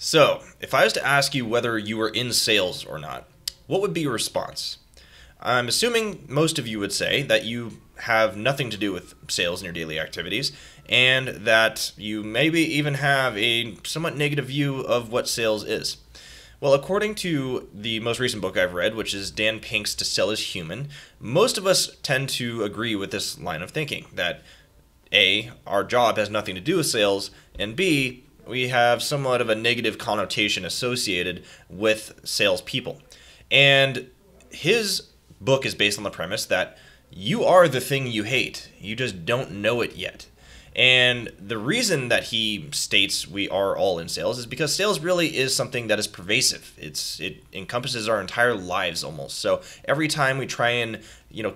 So, if I was to ask you whether you were in sales or not, what would be your response? I'm assuming most of you would say that you have nothing to do with sales in your daily activities, and that you maybe even have a somewhat negative view of what sales is. Well, according to the most recent book I've read, which is Dan Pink's To Sell is Human, most of us tend to agree with this line of thinking that A, our job has nothing to do with sales, and B, we have somewhat of a negative connotation associated with salespeople. And his book is based on the premise that you are the thing you hate. You just don't know it yet. And the reason that he states we are all in sales is because sales really is something that is pervasive. It encompasses our entire lives almost. So every time we try and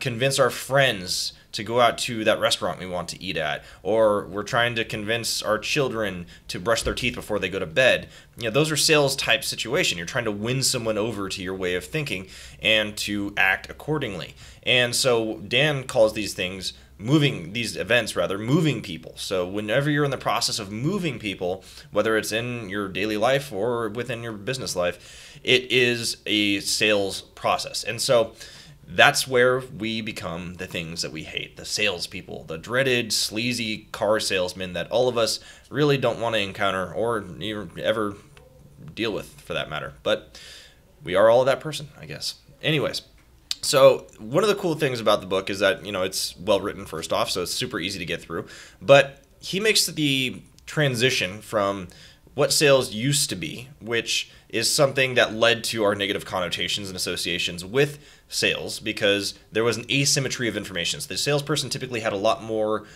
convince our friends to go out to that restaurant we want to eat at, or we're trying to convince our children to brush their teeth before they go to bed, those are sales type situation. You're trying to win someone over to your way of thinking and to act accordingly. And so Dan calls these events moving people. So whenever you're in the process of moving people, whether it's in your daily life or within your business life, it is a sales process. And so that's where we become the things that we hate, the salespeople, the dreaded, sleazy car salesmen that all of us really don't want to encounter or ever deal with, for that matter. But we are all that person, I guess. Anyways, so one of the cool things about the book is that, it's well written first off, so it's super easy to get through. But he makes the transition from what sales used to be, which is something that led to our negative connotations and associations with sales, because there was an asymmetry of information. So the salesperson typically had a lot more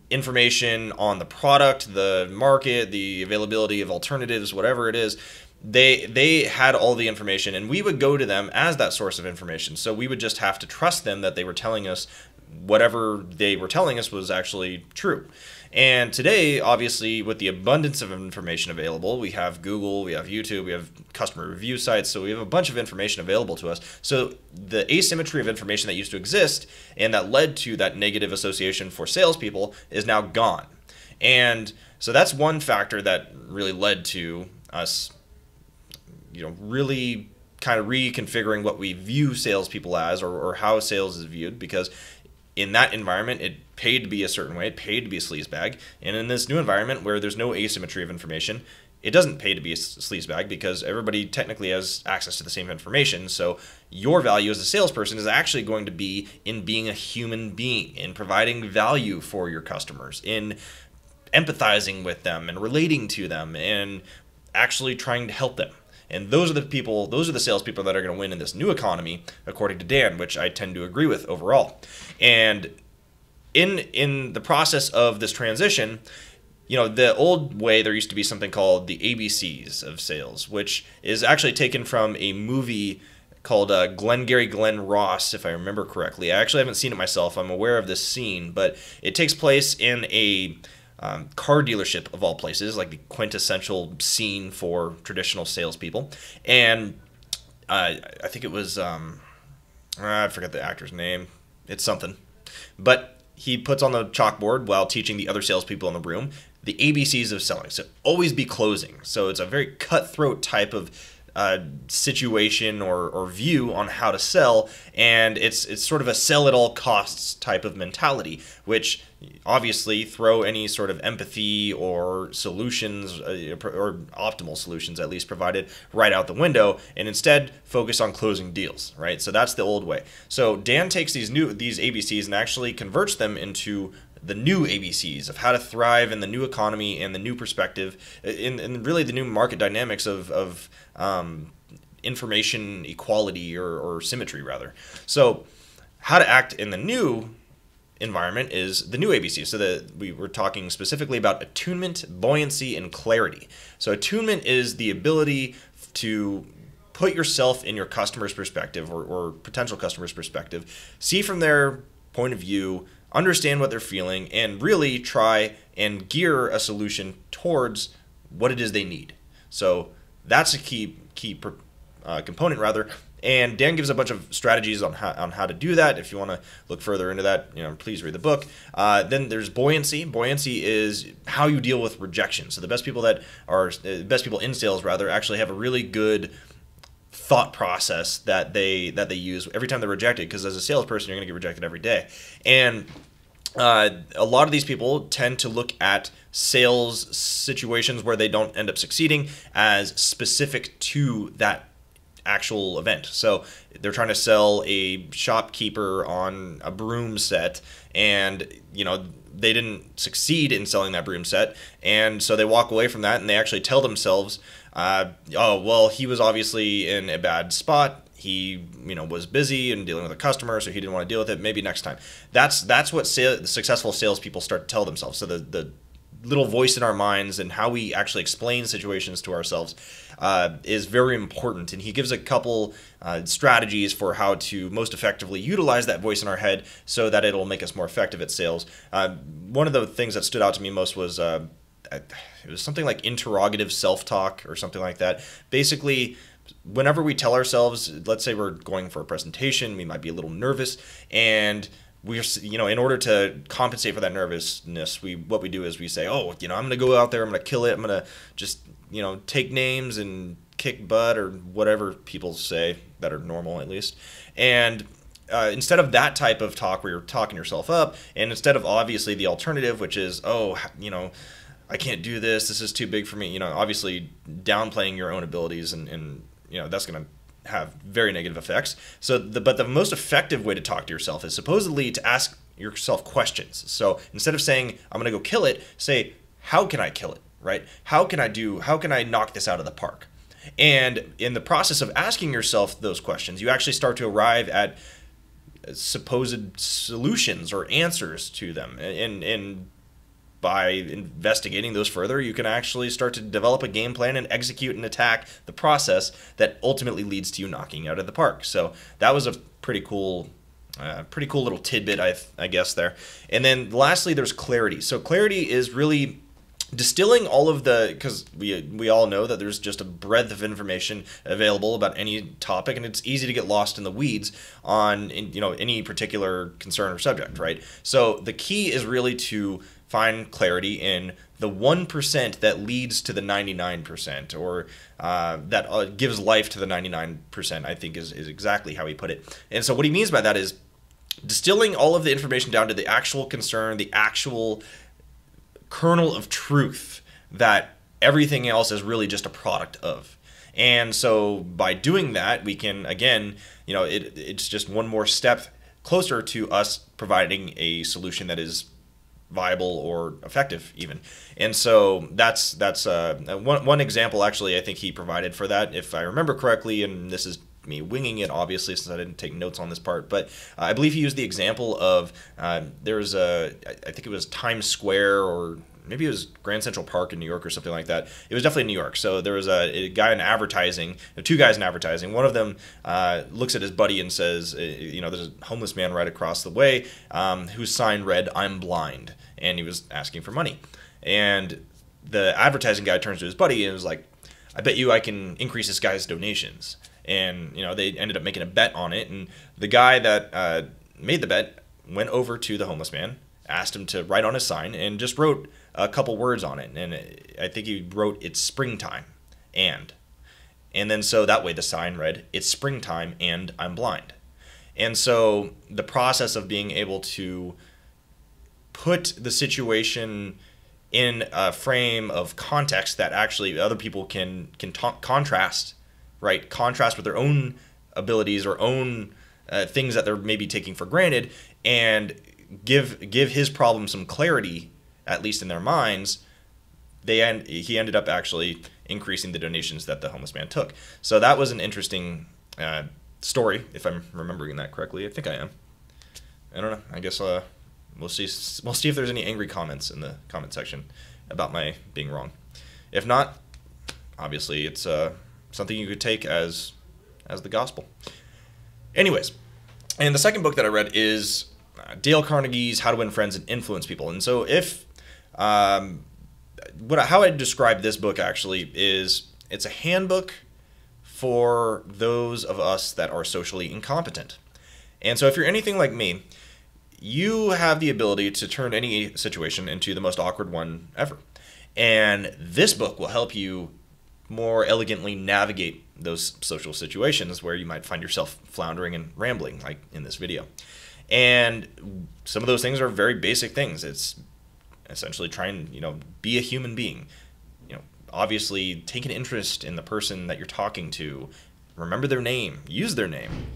information on the product, the market, the availability of alternatives, whatever it is. They had all the information, and we would go to them as that source of information. So we would just have to trust them that they were telling us whatever they were telling us was actually true. And today, obviously, with the abundance of information available, we have Google, we have YouTube, we have customer review sites, so we have a bunch of information available to us. So the asymmetry of information that used to exist and that led to that negative association for salespeople is now gone. And so that's one factor that really led to us, really kind of reconfiguring what we view salespeople as, or how sales is viewed, because in that environment, it paid to be a certain way, it paid to be a sleazebag. And in this new environment where there's no asymmetry of information, it doesn't pay to be a sleazebag because everybody technically has access to the same information. So your value as a salesperson is actually going to be in being a human being, in providing value for your customers, in empathizing with them and relating to them and actually trying to help them. And those are the salespeople that are going to win in this new economy, according to Dan, which I tend to agree with overall. And in the process of this transition, the old way, there used to be something called the ABCs of sales, which is actually taken from a movie called Glenn Ross, if I remember correctly. I actually haven't seen it myself. I'm aware of this scene, but it takes place in a car dealership of all places, like the quintessential scene for traditional salespeople. And I think it was, I forget the actor's name. It's something. But he puts on the chalkboard while teaching the other salespeople in the room the ABCs of selling. So always be closing. So it's a very cutthroat type of situation or view on how to sell, and it's sort of a sell at all costs type of mentality, which obviously throw any sort of empathy or solutions or optimal solutions at least provided right out the window, and instead focus on closing deals, right? So that's the old way. So Dan takes these ABCs and actually converts them into the new ABCs of how to thrive in the new economy and the new perspective, in really the new market dynamics of information equality or symmetry, rather. So how to act in the new environment is the new ABC. So we were talking specifically about attunement, buoyancy, and clarity. So attunement is the ability to put yourself in your customer's perspective or potential customer's perspective, see from their point of view, understand what they're feeling, and really try and gear a solution towards what it is they need. So that's a key component, rather. And Dan gives a bunch of strategies on how to do that. If you want to look further into that, please read the book. Then there's buoyancy. Buoyancy is how you deal with rejection. So the best people in sales rather actually have a really good thought process that they use every time they're rejected, because as a salesperson, you're going to get rejected every day. And a lot of these people tend to look at sales situations where they don't end up succeeding as specific to that actual event. So they're trying to sell a shopkeeper on a broom set, and they didn't succeed in selling that broom set, and so they walk away from that and they actually tell themselves, oh well, he was obviously in a bad spot. He was busy and dealing with a customer, so he didn't want to deal with it. Maybe next time. That's what the successful salespeople start to tell themselves. So the little voice in our minds and how we actually explain situations to ourselves is very important. And he gives a couple strategies for how to most effectively utilize that voice in our head so that it'll make us more effective at sales. One of the things that stood out to me most was it was something like interrogative self-talk or something like that. Basically, whenever we tell ourselves, let's say we're going for a presentation, we might be a little nervous, and we're, in order to compensate for that nervousness, what we do is we say, oh, I'm going to go out there, I'm going to kill it, I'm going to just, take names and kick butt, or whatever people say that are normal, at least. And instead of that type of talk where you're talking yourself up, and instead of obviously the alternative, which is, oh, I can't do this, this is too big for me, obviously downplaying your own abilities, and that's going to have very negative effects. But the most effective way to talk to yourself is supposedly to ask yourself questions. So instead of saying, I'm going to go kill it, say, how can I kill it, right? How can I knock this out of the park? And in the process of asking yourself those questions, you actually start to arrive at supposed solutions or answers to them. And by investigating those further, you can actually start to develop a game plan and execute and attack the process that ultimately leads to you knocking out of the park. So that was a pretty cool little tidbit, I guess, there. And then lastly, there's clarity. So clarity is really distilling all of because we all know that there's just a breadth of information available about any topic, and it's easy to get lost in the weeds on any particular concern or subject, right? So the key is really to find clarity in the 1% that leads to the 99%, or that gives life to the 99%, I think is exactly how he put it. And so what he means by that is distilling all of the information down to the actual concern, the actual kernel of truth that everything else is really just a product of. And so by doing that, we can, again, it's just one more step closer to us providing a solution that is viable or effective even. And so that's one example, actually, I think he provided for that, if I remember correctly, and this is me winging it, obviously, since I didn't take notes on this part, but I believe he used the example of there's I think it was Times Square, or maybe it was Grand Central Park in New York or something like that. It was definitely New York. So there was a guy in advertising, two guys in advertising. One of them looks at his buddy and says, there's a homeless man right across the way whose sign read, "I'm blind," and he was asking for money. And the advertising guy turns to his buddy and was like, "I bet you I can increase this guy's donations." And they ended up making a bet on it, and the guy that made the bet went over to the homeless man, asked him to write on his sign, and just wrote a couple words on it. And I think he wrote, "It's springtime," and then so that way the sign read, "It's springtime and I'm blind." And so the process of being able to put the situation in a frame of context that actually other people can contrast, right? Contrast with their own abilities or own things that they're maybe taking for granted, and give his problem some clarity, at least in their minds. He ended up actually increasing the donations that the homeless man took. So that was an interesting story, if I'm remembering that correctly. I think I am. I don't know. I guess we'll see. We'll see if there's any angry comments in the comment section about my being wrong. If not, obviously it's something you could take as the gospel. Anyways, and the second book that I read is Dale Carnegie's How to Win Friends and Influence People. And so how I describe this book actually is it's a handbook for those of us that are socially incompetent. And so if you're anything like me, you have the ability to turn any situation into the most awkward one ever. And this book will help you more elegantly navigate those social situations where you might find yourself floundering and rambling, like in this video. And some of those things are very basic things. It's essentially trying, be a human being. Obviously take an interest in the person that you're talking to. Remember their name. Use their name.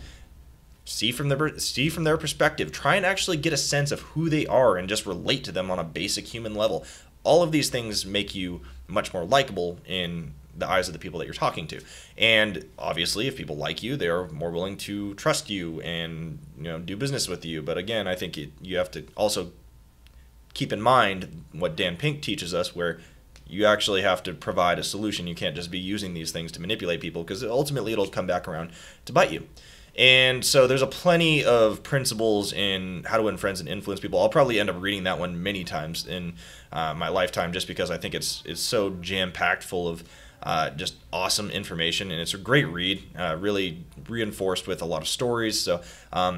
See from their perspective. Try and actually get a sense of who they are and just relate to them on a basic human level. All of these things make you much more likable in the eyes of the people that you're talking to. And obviously, if people like you, they are more willing to trust you and do business with you. But again, I think you have to also keep in mind what Dan Pink teaches us, where you actually have to provide a solution. You can't just be using these things to manipulate people, because ultimately it'll come back around to bite you. And so there's a plenty of principles in How to Win Friends and Influence People. I'll probably end up reading that one many times in my lifetime, just because I think it's so jam-packed full of just awesome information, and it's a great read, really reinforced with a lot of stories. So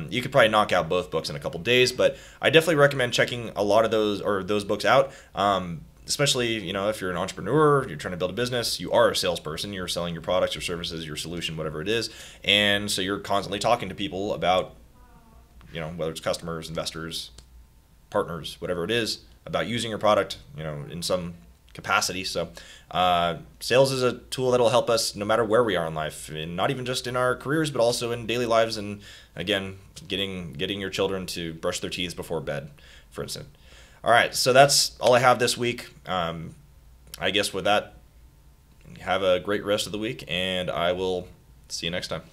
you could probably knock out both books in a couple days, but I definitely recommend checking a lot of those books out. Especially, if you're an entrepreneur, you're trying to build a business, you are a salesperson, you're selling your products, your services, your solution, whatever it is. And so you're constantly talking to people about, whether it's customers, investors, partners, whatever it is, about using your product, in some capacity. So sales is a tool that will help us no matter where we are in life, and not even just in our careers, but also in daily lives. And again, getting your children to brush their teeth before bed, for instance. All right, so that's all I have this week. I guess with that, have a great rest of the week, and I will see you next time.